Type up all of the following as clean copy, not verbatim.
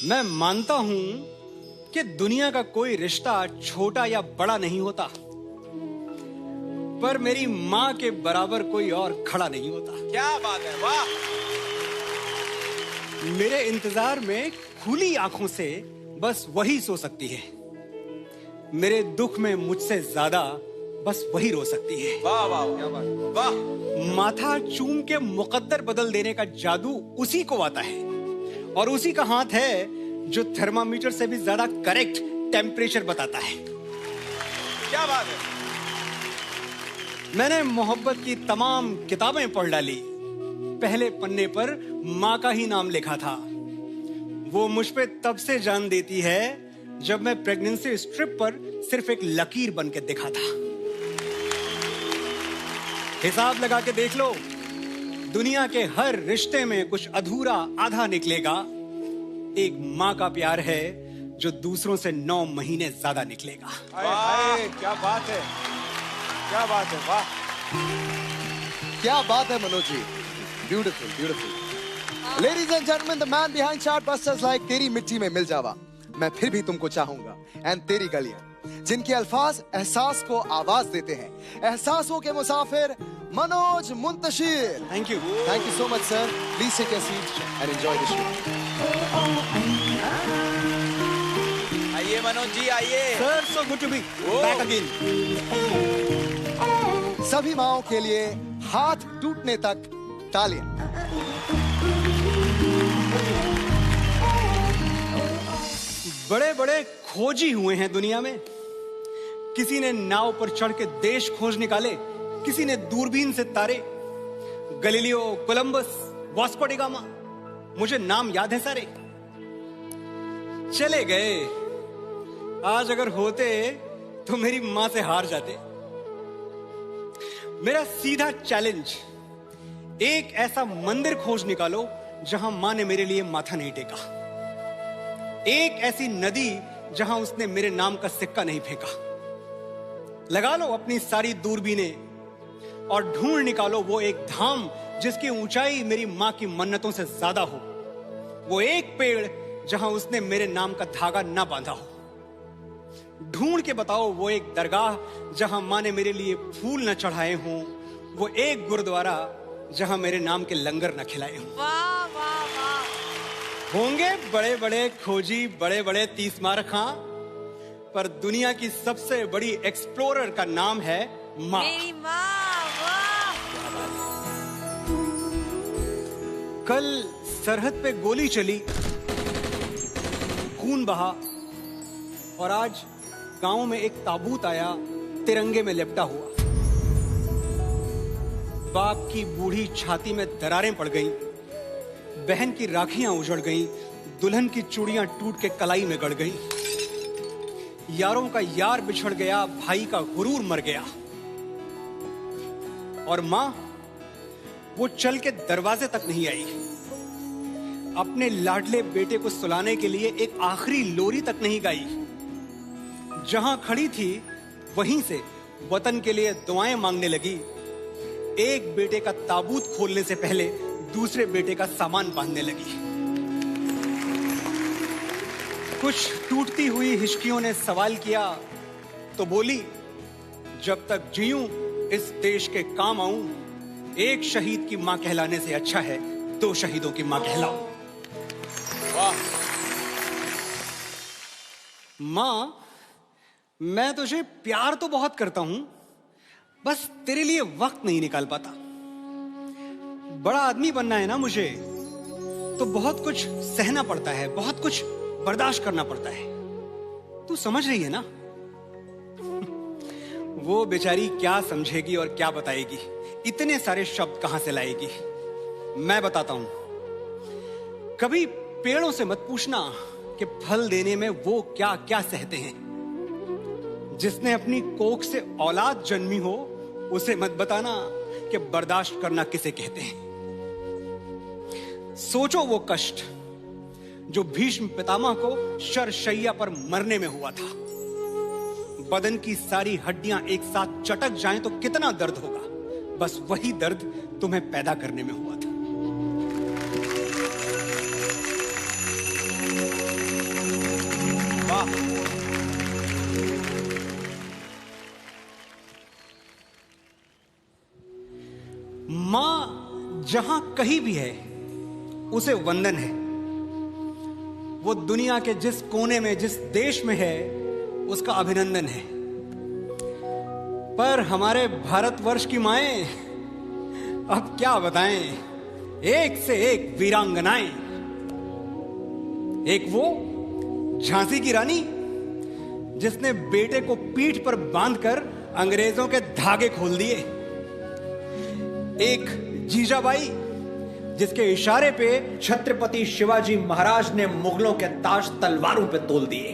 मैं मानता हूं कि दुनिया का कोई रिश्ता छोटा या बड़ा नहीं होता, पर मेरी मां के बराबर कोई और खड़ा नहीं होता। क्या बात है, वाह। मेरे इंतजार में खुली आंखों से बस वही सो सकती है। मेरे दुख में मुझसे ज्यादा बस वही रो सकती है। वाह वाह, क्या बात, वाह। माथा चूम के मुकद्दर बदल देने का जादू उसी को आता है, और उसी का हाथ है जो थर्मामीटर से भी ज्यादा करेक्ट टेम्परेचर बताता है। क्या बात है। मैंने मोहब्बत की तमाम किताबें पढ़ डाली, पहले पन्ने पर माँ का ही नाम लिखा था। वो मुझ पे तब से जान देती है जब मैं प्रेगनेंसी स्ट्रिप पर सिर्फ एक लकीर बन के दिखा था। हिसाब लगा के देख लो, दुनिया के हर रिश्ते में कुछ अधूरा आधा निकलेगा। एक माँ का प्यार है जो दूसरों से 9 महीने ज्यादा निकलेगा। वाह, क्या बात है, क्या बात है, वाह। क्या बात है Manoj ji, beautiful beautiful. Ladies and gentleman, the man behind chartbusters like Teri Mitti में मिल जावा, मैं फिर भी तुमको चाहूंगा, एंड तेरी गलियां, जिनके अल्फाज एहसास को आवाज देते हैं। एहसासों के मुसाफिर Manoj Muntashir. Thank you so much sir. Please take your seat and enjoy the show. आइए मनोज जी, आइए। Sir, so good to be back again. सभी माओं के लिए हाथ टूटने तक तालियां। बड़े बड़े खोजी हुए हैं दुनिया में। किसी ने नाव पर चढ़ के देश खोज निकाले, किसी ने दूरबीन से तारे। Galileo, Columbus, Vasco D gamma, मुझे नाम याद है सारे। चले गए। आज अगर होते तो मेरी मां से हार जाते। मेरा सीधा चैलेंज, एक ऐसा मंदिर खोज निकालो जहां मां ने मेरे लिए माथा नहीं टेका। एक ऐसी नदी जहां उसने मेरे नाम का सिक्का नहीं फेंका। लगा लो अपनी सारी दूरबीनें और ढूंढ निकालो वो एक धाम जिसकी ऊंचाई मेरी मां की मन्नतों से ज्यादा हो। वो एक पेड़ जहां उसने मेरे नाम का धागा ना बांधा हो। ढूंढ के बताओ वो एक दरगाह जहां मां ने मेरे लिए फूल न चढ़ाए हों। वो एक गुरुद्वारा जहां मेरे नाम के लंगर न खिलाए हों। वाह वाह वाह। होंगे बड़े बड़े खोजी, बड़े बड़े तीसमार खां, पर दुनिया की सबसे बड़ी एक्सप्लोरर का नाम है माँ। मेरी माँ, वाह। कल सरहद पे गोली चली, खून बहा, और आज गांव में एक ताबूत आया तिरंगे में लिपटा हुआ। बाप की बूढ़ी छाती में दरारें पड़ गईं, बहन की राखियां उजड़ गईं, दुल्हन की चूड़ियां टूट के कलाई में गड़ गईं। यारों का यार बिछड़ गया, भाई का गुरूर मर गया। और मां, वो चल के दरवाजे तक नहीं आई। अपने लाडले बेटे को सुलाने के लिए एक आखिरी लोरी तक नहीं गाई। जहां खड़ी थी वहीं से वतन के लिए दुआएं मांगने लगी। एक बेटे का ताबूत खोलने से पहले दूसरे बेटे का सामान बांधने लगी। कुछ टूटती हुई हिचकियों ने सवाल किया तो बोली, जब तक जीऊं इस देश के काम आऊं, एक शहीद की मां कहलाने से अच्छा है 2 शहीदों की मां कहलाऊं। वाह। मां, मैं तुझे प्यार तो बहुत करता हूं, बस तेरे लिए वक्त नहीं निकाल पाता। बड़ा आदमी बनना है ना मुझे, तो बहुत कुछ सहना पड़ता है, बहुत कुछ बर्दाश्त करना पड़ता है। तू समझ रही है ना? वो बेचारी क्या समझेगी और क्या बताएगी, इतने सारे शब्द कहां से लाएगी। मैं बताता हूं। कभी पेड़ों से मत पूछना कि फल देने में वो क्या क्या सहते हैं। जिसने अपनी कोख से औलाद जन्मी हो, उसे मत बताना कि बर्दाश्त करना किसे कहते हैं। सोचो वो कष्ट जो भीष्म पितामह को शरशैया पर मरने में हुआ था। बदन की सारी हड्डियां एक साथ चटक जाएं तो कितना दर्द होगा। बस वही दर्द तुम्हें पैदा करने में हुआ था। जहां कहीं भी है उसे वंदन है। वो दुनिया के जिस कोने में, जिस देश में है, उसका अभिनंदन है। पर हमारे भारतवर्ष की माएं, अब क्या बताएं, एक से एक वीरांगनाएं। एक वो झांसी की रानी जिसने बेटे को पीठ पर बांधकर अंग्रेजों के धागे खोल दिए। एक जीजाबाई जिसके इशारे पे छत्रपति शिवाजी महाराज ने मुगलों के ताज तलवारों पे तोल दिए।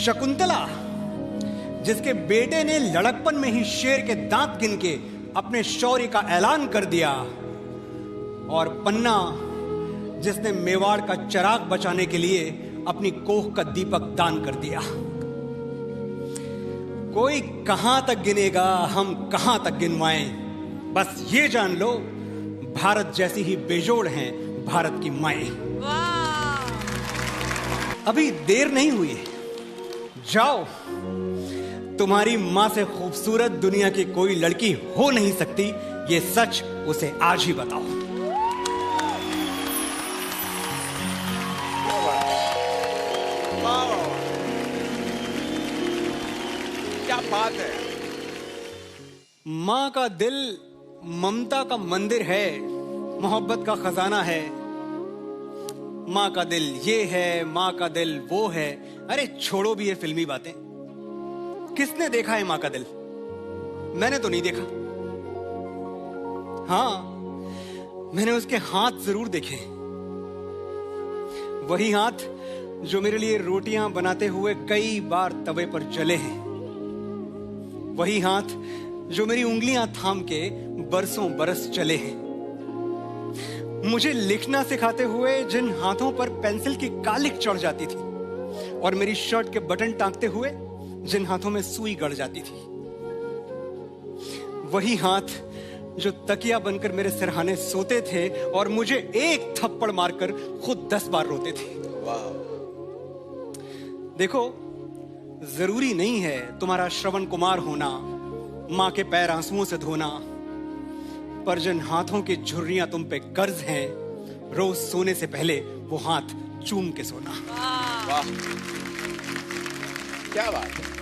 शकुंतला जिसके बेटे ने लड़कपन में ही शेर के दांत गिन के अपने शौर्य का ऐलान कर दिया। और पन्ना जिसने मेवाड़ का चिराग बचाने के लिए अपनी कोख का दीपक दान कर दिया। कोई कहां तक गिनेगा, हम कहां तक गिनवाएं। बस ये जान लो, भारत जैसी ही बेजोड़ हैं भारत की माएं। वाह। अभी देर नहीं हुई है, जाओ। तुम्हारी मां से खूबसूरत दुनिया की कोई लड़की हो नहीं सकती, ये सच उसे आज ही बताओ। वाह, क्या बात है। मां का दिल ममता का मंदिर है, मोहब्बत का खजाना है। मां का दिल ये है, मां का दिल वो है। अरे छोड़ो भी ये फिल्मी बातें। किसने देखा है मां का दिल? मैंने तो नहीं देखा। हाँ, मैंने उसके हाथ जरूर देखे। वही हाथ जो मेरे लिए रोटियां बनाते हुए कई बार तवे पर जले हैं। वही हाथ जो मेरी उंगलियां थाम के बरसों बरस चले हैं। मुझे लिखना सिखाते हुए जिन हाथों पर पेंसिल की कालिक चढ़ जाती थी, और मेरी शर्ट के बटन टांगते हुए जिन हाथों में सुई गड़ जाती थी। वही हाथ जो तकिया बनकर मेरे सिरहाने सोते थे और मुझे एक थप्पड़ मारकर खुद 10 बार रोते थे। देखो, जरूरी नहीं है तुम्हारा श्रवण कुमार होना, मां के पैर आंसुओं से धोना, पर जिन हाथों की झुर्रियां तुम पे कर्ज हैं, रोज सोने से पहले वो हाथ चूम के सोना। वाह, क्या बात है।